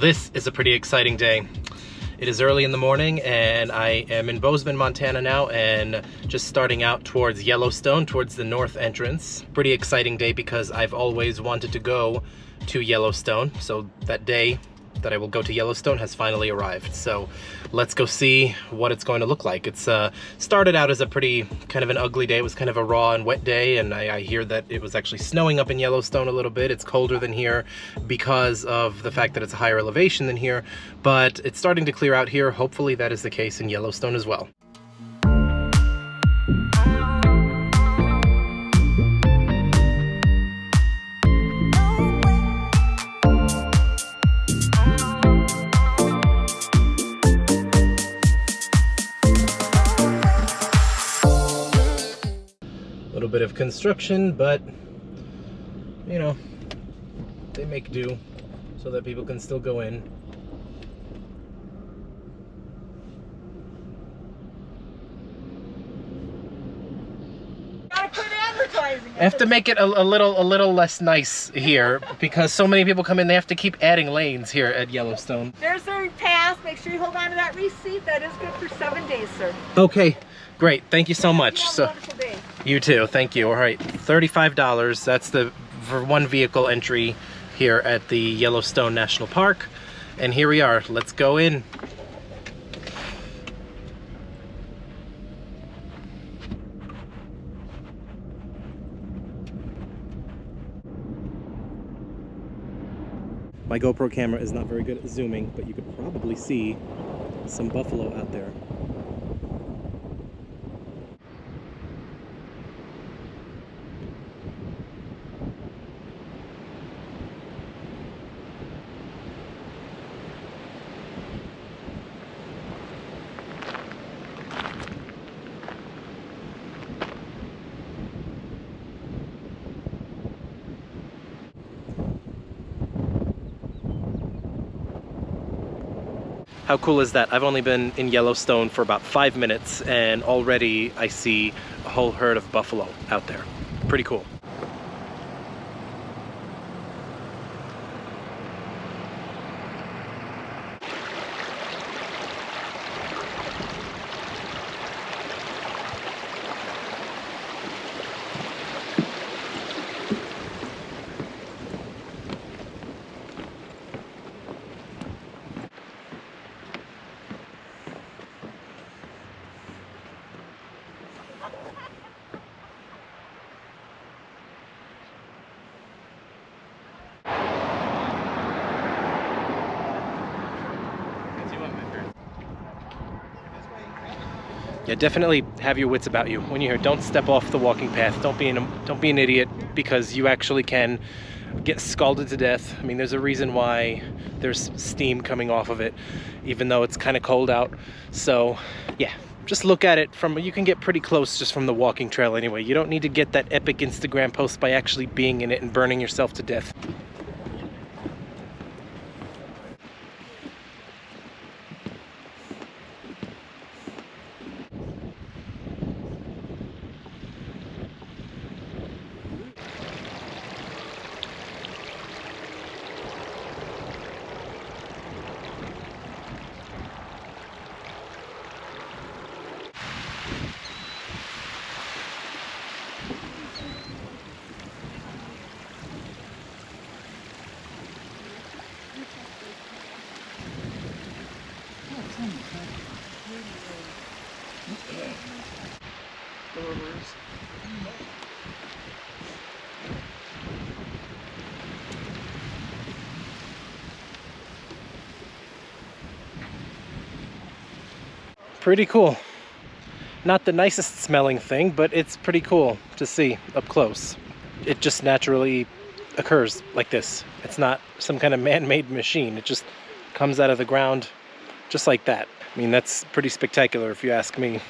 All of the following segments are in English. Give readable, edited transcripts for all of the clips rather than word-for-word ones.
this is a pretty exciting day. It is early in the morning and I am in Bozeman, Montana now, and just starting out towards Yellowstone, towards the north entrance. Pretty exciting day because I've always wanted to go to Yellowstone. So that day that I will go to Yellowstone has finally arrived. So let's go see what it's going to look like. It's started out as a pretty kind of an ugly day. It was kind of a raw and wet day, and I hear that it was actually snowing up in Yellowstone a little bit. It's colder than here because of the fact that it's a higher elevation than here, but it's starting to clear out here. Hopefully that is the case in Yellowstone as well. Little bit of construction, but you know, they make do so that people can still go in. Gotta quit advertising. I have to make it a little less nice here because so many people come in. They have to keep adding lanes here at Yellowstone. There's a pass. Make sure you hold on to that receipt. That is good for 7 days, sir. Okay, great. Thank you so much. Have a So wonderful day. you too. Thank you. All right, $35. That's for one vehicle entry here at the Yellowstone National Park. And here we are. Let's go in. My GoPro camera is not very good at zooming, but you could probably see some buffalo out there. How cool is that? I've only been in Yellowstone for about 5 minutes and already I see a whole herd of buffalo out there. Pretty cool. Yeah, definitely have your wits about you when you're here. Don't step off the walking path. Don't be an idiot, because you actually can get scalded to death. I mean, there's a reason why there's steam coming off of it, even though it's kind of cold out. So yeah, just look at it you can get pretty close just from the walking trail anyway. You don't need to get that epic Instagram post by actually being in it and burning yourself to death. Pretty cool. Not the nicest smelling thing, but it's pretty cool to see up close. It just naturally occurs like this. It's not some kind of man-made machine. It just comes out of the ground just like that. I mean, that's pretty spectacular if you ask me.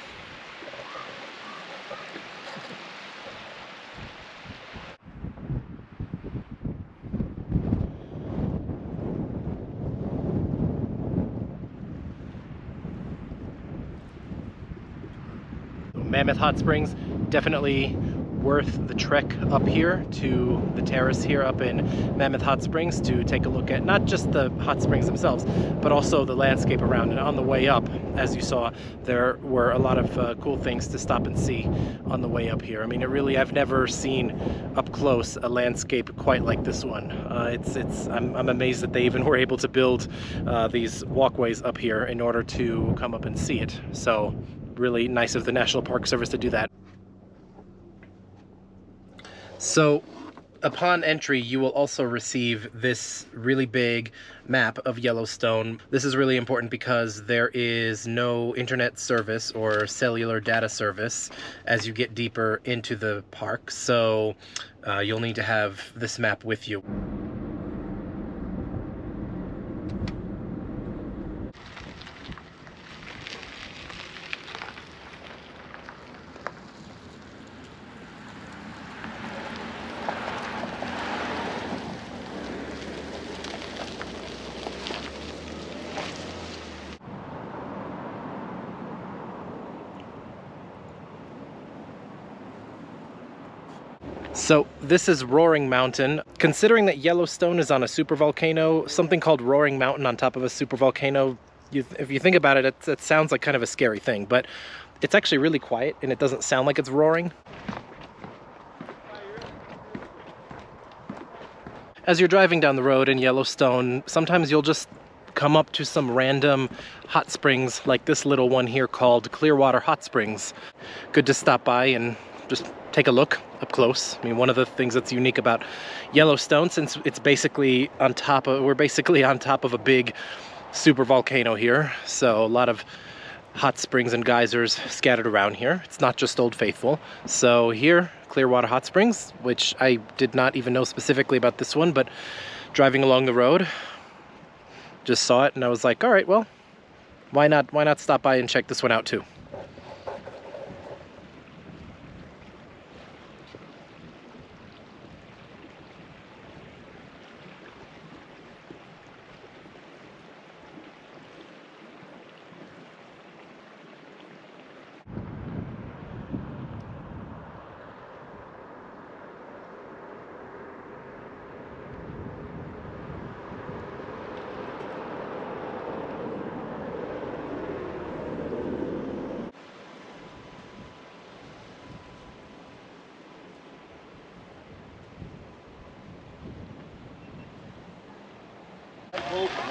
Mammoth Hot Springs, definitely worth the trek up here to the terrace here up in Mammoth Hot Springs to take a look at not just the hot springs themselves, but also the landscape around. And on the way up, as you saw, there were a lot of cool things to stop and see on the way up here. I mean, I've never seen up close a landscape quite like this one. I'm amazed that they even were able to build these walkways up here in order to come up and see it. So really nice of the National Park Service to do that. So upon entry, you will also receive this really big map of Yellowstone. This is really important because there is no internet service or cellular data service as you get deeper into the park. So you'll need to have this map with you. So this is Roaring Mountain. Considering that Yellowstone is on a supervolcano, something called Roaring Mountain on top of a supervolcano, if you think about it, it sounds like kind of a scary thing, but it's actually really quiet and it doesn't sound like it's roaring. As you're driving down the road in Yellowstone, sometimes you'll just come up to some random hot springs like this little one here called Clearwater Hot Springs. Good to stop by and just take a look up close. I mean, one of the things that's unique about Yellowstone, since it's basically we're basically on top of a big super volcano here, so a lot of hot springs and geysers scattered around here. It's not just Old Faithful. So here, Clearwater Hot Springs, which I did not even know specifically about this one, but driving along the road, just saw it and I was like, all right, well, why not stop by and check this one out too.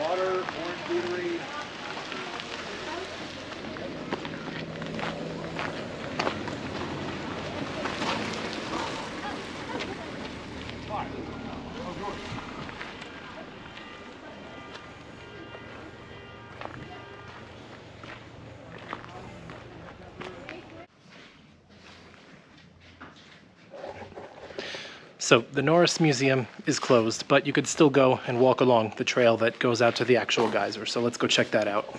Water, orange beatery. So the Norris Museum is closed, but you could still go and walk along the trail that goes out to the actual geyser. So let's go check that out.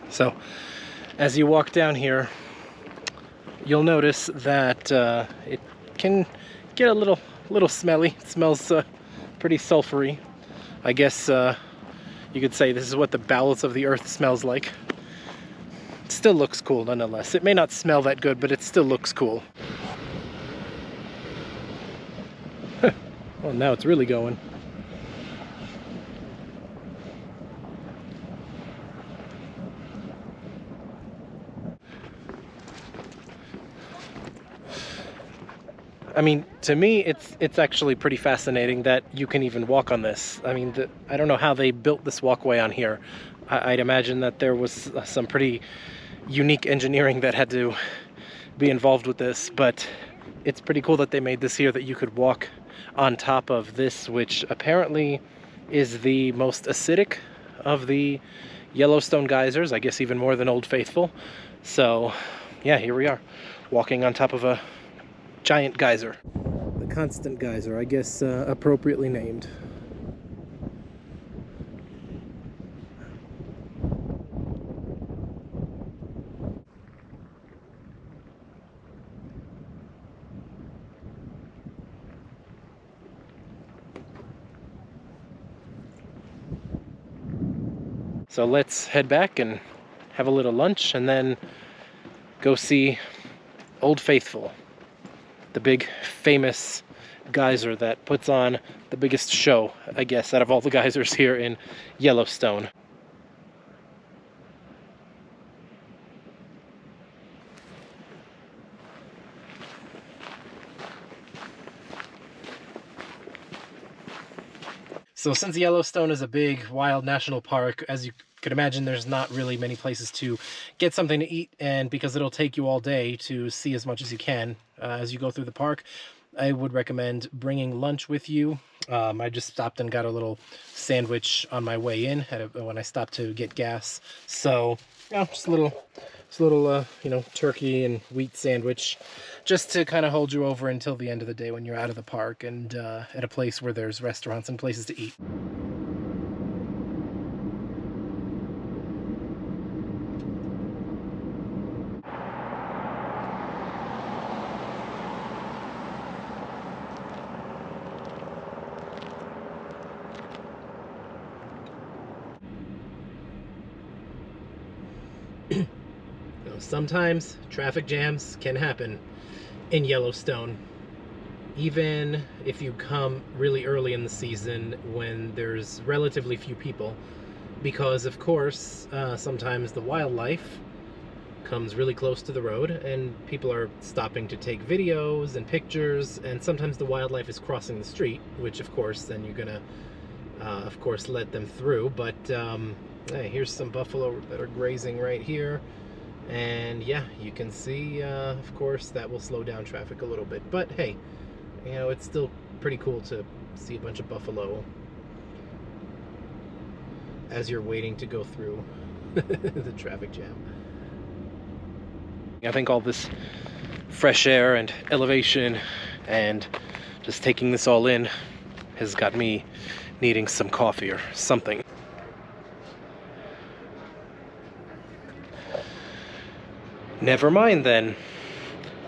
So as you walk down here, you'll notice that it can get a little smelly. It smells pretty sulfury. I guess you could say this is what the bowels of the earth smells like. It still looks cool nonetheless. It may not smell that good, but it still looks cool. Well, now it's really going. I mean, to me, it's actually pretty fascinating that you can even walk on this. I mean, I don't know how they built this walkway on here. I'd imagine that there was some pretty unique engineering that had to be involved with this, but it's pretty cool that they made this here, that you could walk on top of this, which apparently is the most acidic of the Yellowstone geysers, I guess even more than Old Faithful. So yeah, here we are, walking on top of a giant geyser. The constant geyser, I guess appropriately named. So let's head back and have a little lunch and then go see Old Faithful, the big famous geyser that puts on the biggest show, I guess, out of all the geysers here in Yellowstone. So since Yellowstone is a big wild national park, as you could imagine, there's not really many places to get something to eat, and because it'll take you all day to see as much as you can as you go through the park, I would recommend bringing lunch with you. I just stopped and got a little sandwich on my way in when I stopped to get gas. So, just a little, turkey and wheat sandwich, just to kind of hold you over until the end of the day when you're out of the park and at a place where there's restaurants and places to eat. Sometimes traffic jams can happen in Yellowstone, even if you come really early in the season when there's relatively few people, because of course sometimes the wildlife comes really close to the road and people are stopping to take videos and pictures, and sometimes the wildlife is crossing the street, which of course then you're gonna of course let them through. But hey, here's some buffalo that are grazing right here. And yeah, you can see, of course, that will slow down traffic a little bit. But hey, it's still pretty cool to see a bunch of buffalo as you're waiting to go through the traffic jam. I think all this fresh air and elevation and just taking this all in has got me needing some coffee or something. Never mind then.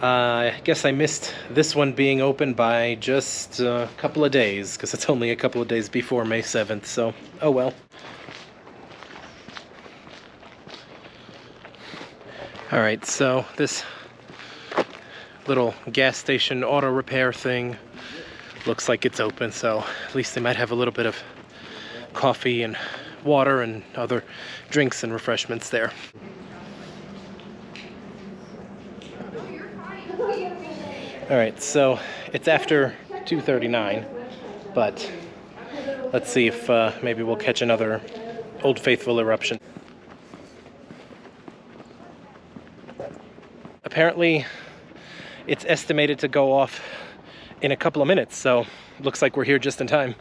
I guess I missed this one being open by just a couple of days, because it's only a couple of days before May 7th, so oh well. Alright, so this little gas station auto repair thing looks like it's open, so at least they might have a little bit of coffee and water and other drinks and refreshments there. Alright, so it's after 2:39, but let's see if maybe we'll catch another Old Faithful eruption. Apparently, it's estimated to go off in a couple of minutes, so looks like we're here just in time.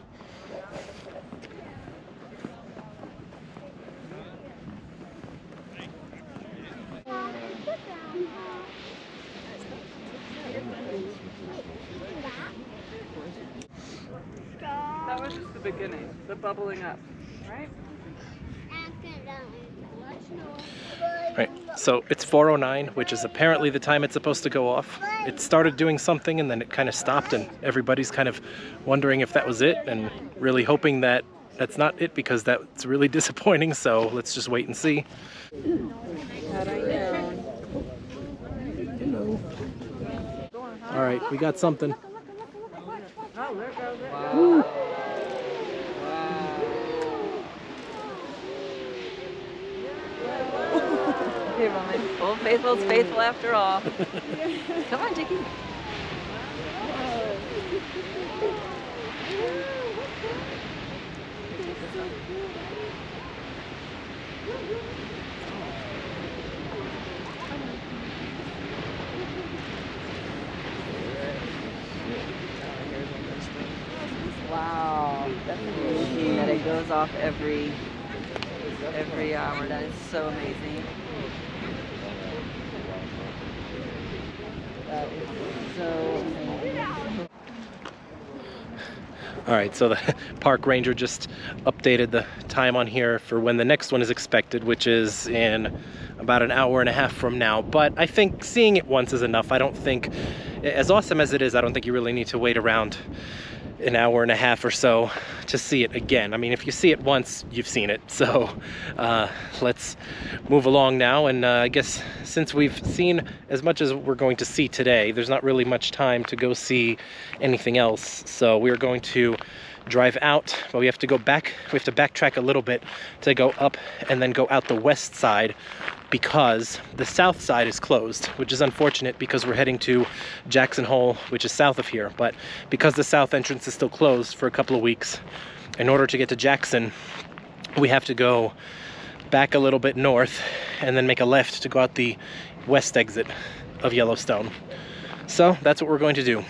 That was just the beginning, the bubbling up, right? Right, so it's 4:09, which is apparently the time it's supposed to go off. It started doing something and then it kind of stopped, and everybody's kind of wondering if that was it and really hoping that that's not it, because that's really disappointing. So let's just wait and see. All right, we got something. Oh, there it goes. Woo. Here, Roman. Old Faithful's faithful after all. Come on, Dickie. Wow, that's amazing that it goes off every hour. That is so amazing. That is so amazing. All right, so the park ranger just updated the time on here for when the next one is expected, which is in about an hour and a half from now. But I think seeing it once is enough. I don't think, as awesome as it is, I don't think you really need to wait around an hour and a half or so to see it again. I mean, if you see it once, you've seen it. So let's move along now. And I guess since we've seen as much as we're going to see today, there's not really much time to go see anything else. So we're going to drive out, but we have to go back. We have to backtrack a little bit to go up and then go out the west side, because the south side is closed, which is unfortunate because we're heading to Jackson Hole, which is south of here. But because the south entrance is still closed for a couple of weeks, in order to get to Jackson, we have to go back a little bit north and then make a left to go out the west exit of Yellowstone. So that's what we're going to do.